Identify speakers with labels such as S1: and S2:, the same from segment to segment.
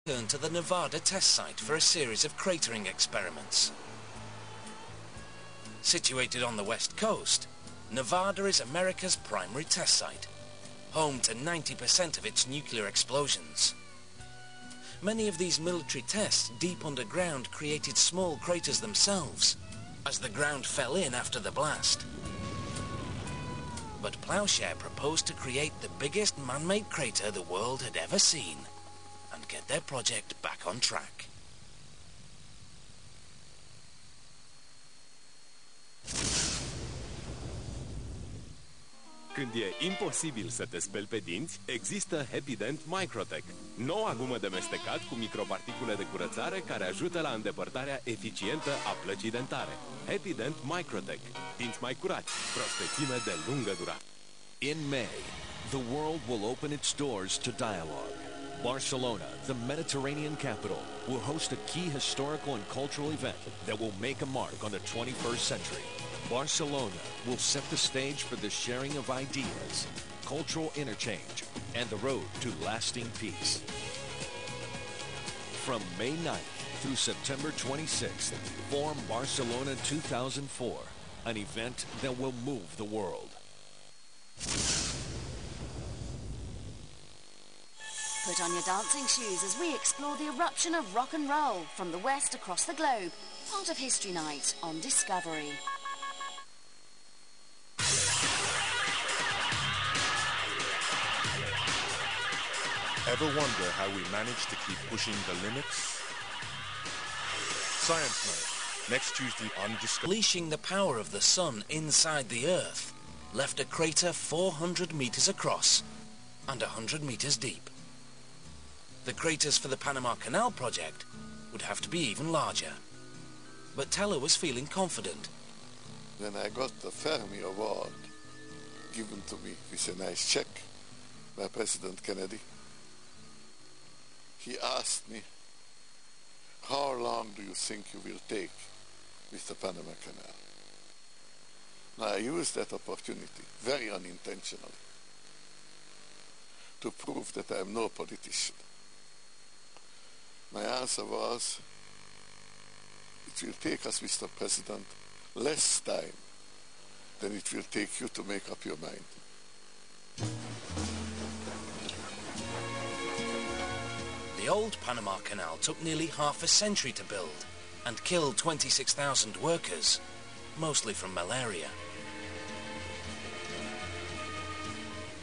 S1: Turned to the Nevada test site for a series of cratering experiments. Situated on the west coast, Nevada is America's primary test site, home to 90% of its nuclear explosions. Many of these military tests deep underground created small craters themselves, as the ground fell in after the blast. But Plowshare proposed to create the biggest man-made crater the world had ever seen, and get their project back on track.
S2: Când e imposibil să te speli pe dinți, există Happy Dent Microtech, noua gumă de mestecat cu microparticule de curățare care ajută la îndepărtarea eficientă a plăcii dentare. Happy Dent Microtech, dinți mai curați, prospețime de lungă durată.
S3: In May, the world will open its doors to dialogue. Barcelona, the Mediterranean capital, will host a key historical and cultural event that will make a mark on the 21st century. Barcelona will set the stage for the sharing of ideas, cultural interchange, and the road to lasting peace. From May 9th through September 26th, form Barcelona 2004, an event that will move the world.
S4: Put on your dancing shoes as we explore the eruption of rock and roll from the west across the globe, part of History Night on Discovery.
S5: Ever wonder how we manage to keep pushing the limits? Science Night, next Tuesday on Discovery.
S1: Unleashing the power of the sun inside the Earth left a crater 400 meters across and 100 meters deep. The craters for the Panama Canal project would have to be even larger. But Teller was feeling confident.
S6: When I got the Fermi Award given to me with a nice check by President Kennedy, he asked me, how long do you think you will take with the Panama Canal? Now, I used that opportunity, very unintentionally, to prove that I am no politician. My answer was, it will take us, Mr. President, less time than it will take you to make up your mind.
S1: The old Panama Canal took nearly half a century to build and killed 26,000 workers, mostly from malaria.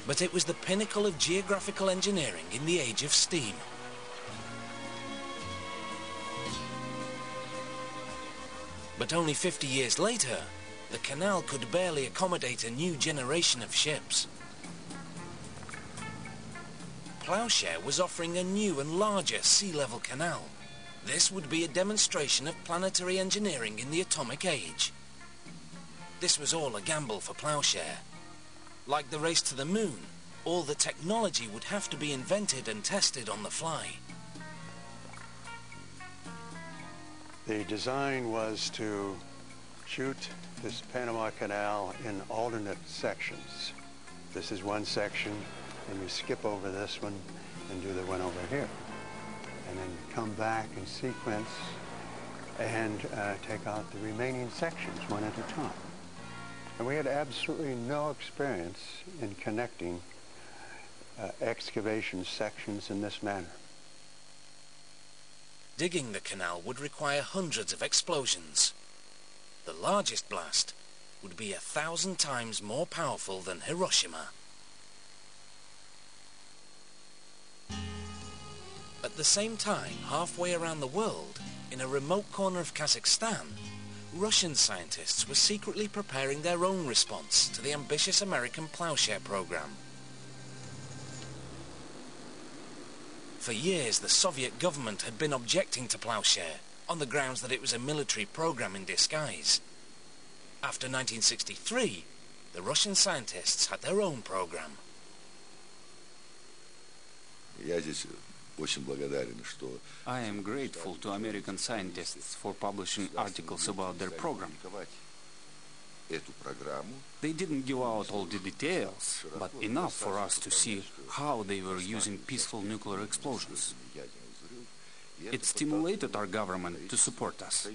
S1: But it was the pinnacle of geographical engineering in the age of steam. But only 50 years later, the canal could barely accommodate a new generation of ships. Plowshare was offering a new and larger sea-level canal. This would be a demonstration of planetary engineering in the atomic age. This was all a gamble for Plowshare. Like the race to the moon, all the technology would have to be invented and tested on the fly.
S7: The design was to shoot this Panama Canal in alternate sections. This is one section, and you skip over this one and do the one over here. And then come back in sequence and take out the remaining sections one at a time. And we had absolutely no experience in connecting excavation sections in this manner.
S1: Digging the canal would require hundreds of explosions. The largest blast would be 1,000 times more powerful than Hiroshima. At the same time, halfway around the world, in a remote corner of Kazakhstan, Russian scientists were secretly preparing their own response to the ambitious American Plowshare program. For years, the Soviet government had been objecting to Plowshare on the grounds that it was a military program in disguise. After 1963, the Russian scientists had their own program.
S8: I am grateful to American scientists for publishing articles about their program. They didn't give out all the details, but enough for us to see how they were using peaceful nuclear explosions. It stimulated our government to support us.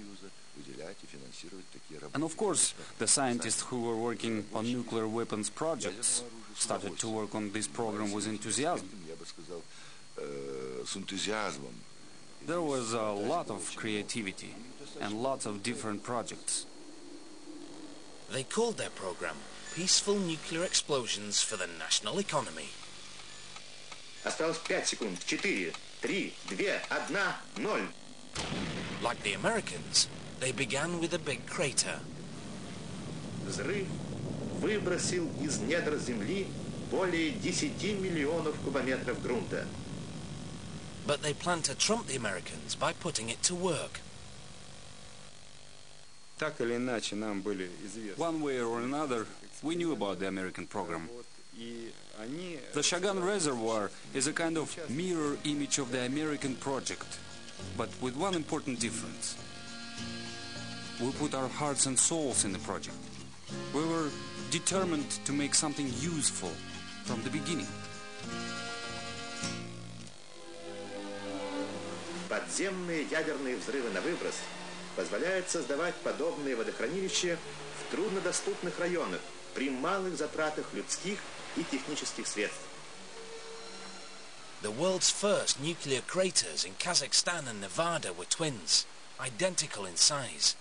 S8: And of course, the scientists who were working on nuclear weapons projects started to work on this program with enthusiasm. There was a lot of creativity and lots of different projects.
S1: They called their program Peaceful Nuclear Explosions for the National Economy.
S9: Осталось 5 секунд. 4, 3, 2, 1, 0.
S1: Like the Americans, they began with a big crater.
S9: Взрыв выбросил из недр земли более 10 миллионов кубометров грунта.
S1: But they planned to trump the Americans by putting it to work.
S8: Так или иначе, нам были известны. One way or another, we knew about the American program. The Shagan Reservoir is a kind of mirror image of the American project, but with one important difference. We put our hearts and souls in the project. We were determined to make something useful from the beginning.
S9: Подземные ядерные взрывы на выброс позволяют создавать подобные водохранилища в труднодоступных районах при малых затратах людских и технических средств.
S1: The world's first nuclear craters in Kazakhstan and Nevada were twins, identical in size.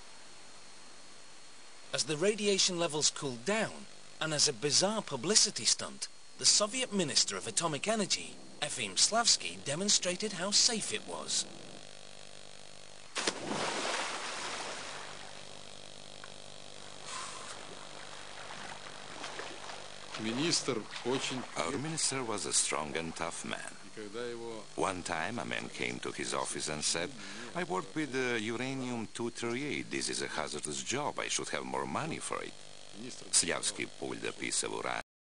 S1: As the radiation levels cooled down, and as a bizarre publicity stunt, the Soviet Minister of Atomic Energy, Efim Slavsky, demonstrated how safe it was.
S10: Our minister was a strong and tough man. One time a man came to his office and said, "I work with uranium-238. This is a hazardous job. I should have more money for it." Slavsky pulled a piece of uranium